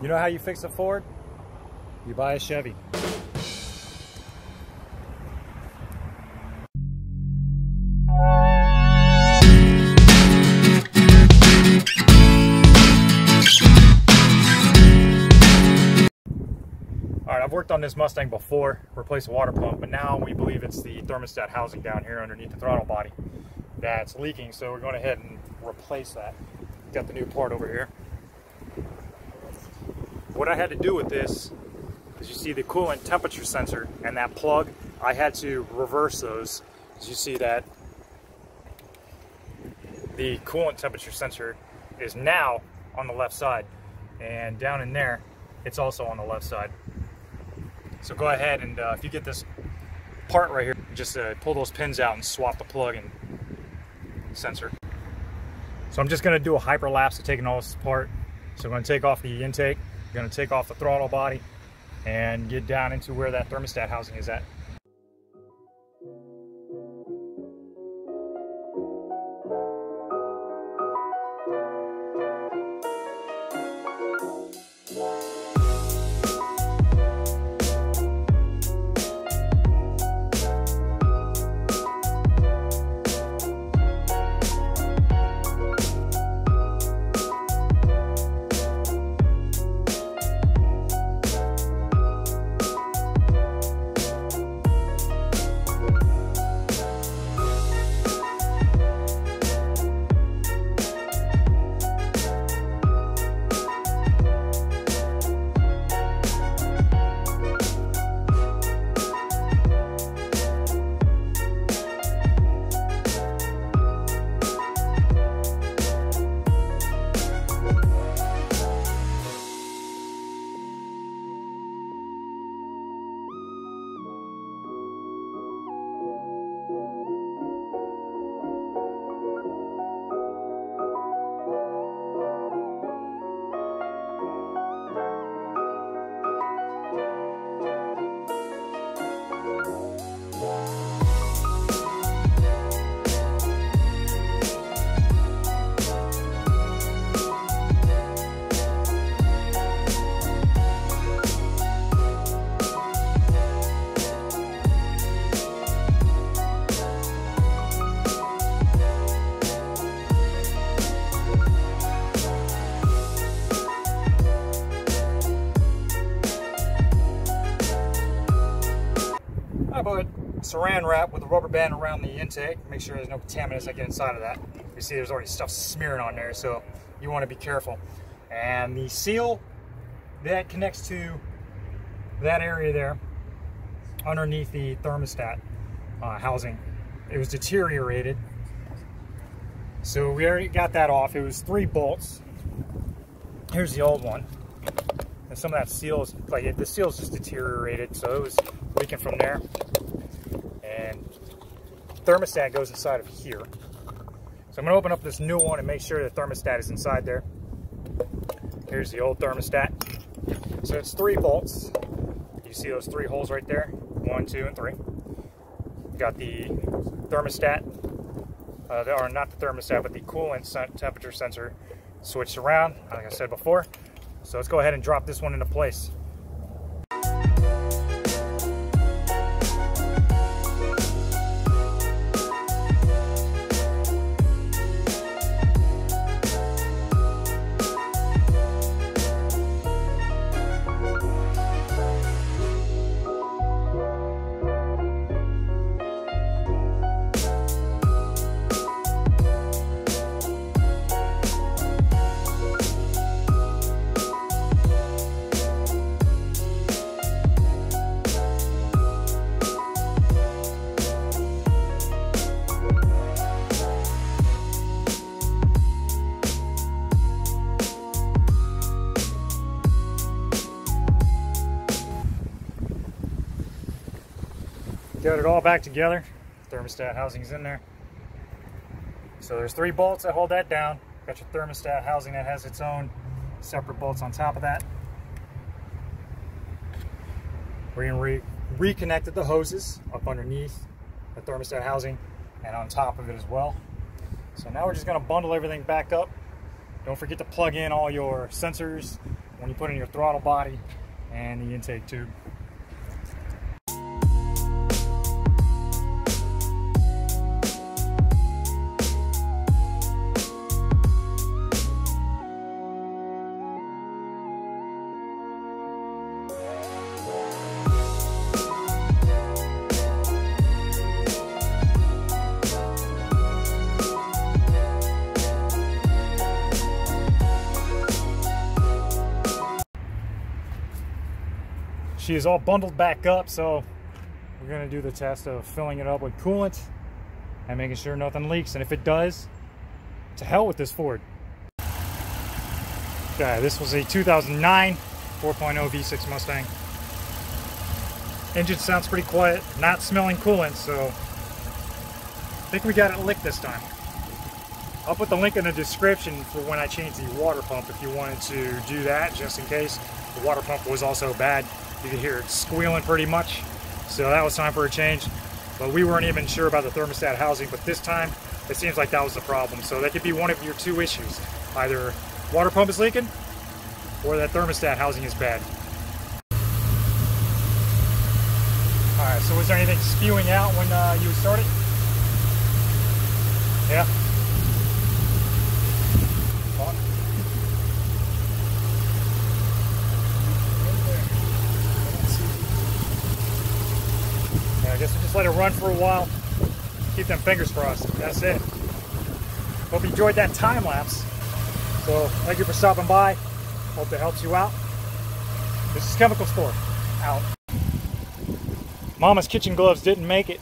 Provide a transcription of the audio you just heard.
You know how you fix a Ford? You buy a Chevy. Alright, I've worked on this Mustang before, replaced a water pump, but now we believe it's the thermostat housing down here underneath the throttle body that's leaking, so we're going ahead and replace that. Got the new part over here. What I had to do with this is, you see the coolant temperature sensor and that plug, I had to reverse those. As you see that the coolant temperature sensor is now on the left side, and down in there it's also on the left side. So go ahead and if you get this part right here, just pull those pins out and swap the plug and sensor. So I'm just going to do a hyperlapse of taking all this apart. So I'm going to take off the intake, going to take off the throttle body, and get down into where that thermostat housing is at. I put saran wrap with a rubber band around the intake, make sure there's no contaminants that get inside of that. You see there's already stuff smearing on there, so you want to be careful. And the seal that connects to that area there underneath the thermostat housing, it was deteriorated. So we already got that off. It was 3 bolts. Here's the old one. And some of that seal is, like, the seal's just deteriorated, so it was leaking from there. And thermostat goes inside of here. So I'm going to open up this new one and make sure the thermostat is inside there. Here's the old thermostat. So it's 3 bolts. You see those 3 holes right there? 1, 2, and 3. Got the thermostat, or not the thermostat, but the coolant temperature sensor switched around, like I said before. So let's go ahead and drop this one into place. Got it all back together. Thermostat housing's in there. So there's 3 bolts that hold that down. Got your thermostat housing that has its own separate bolts on top of that. We're going to reconnected the hoses up underneath the thermostat housing and on top of it as well. So now we're just going to bundle everything back up. Don't forget to plug in all your sensors when you put in your throttle body and the intake tube. She is all bundled back up, so we're going to do the test of filling it up with coolant and making sure nothing leaks. And if it does, to hell with this Ford. Okay, this was a 2009 4.0 V6 Mustang. Engine sounds pretty quiet, not smelling coolant, so I think we got it licked this time. I'll put the link in the description for when I change the water pump if you wanted to do that, just in case. The water pump was also bad. You could hear it squealing pretty much, so that was time for a change. But we weren't even sure about the thermostat housing, but this time it seems like that was the problem. So that could be one of your two issues. Either water pump is leaking or that thermostat housing is bad. Alright, so was there anything spewing out when you started? Yeah? I guess we'll just let it run for a while. Keep them fingers crossed. That's it. Hope you enjoyed that time lapse. So thank you for stopping by. Hope that helps you out. This is Chemical Store. Out. Mama's kitchen gloves didn't make it.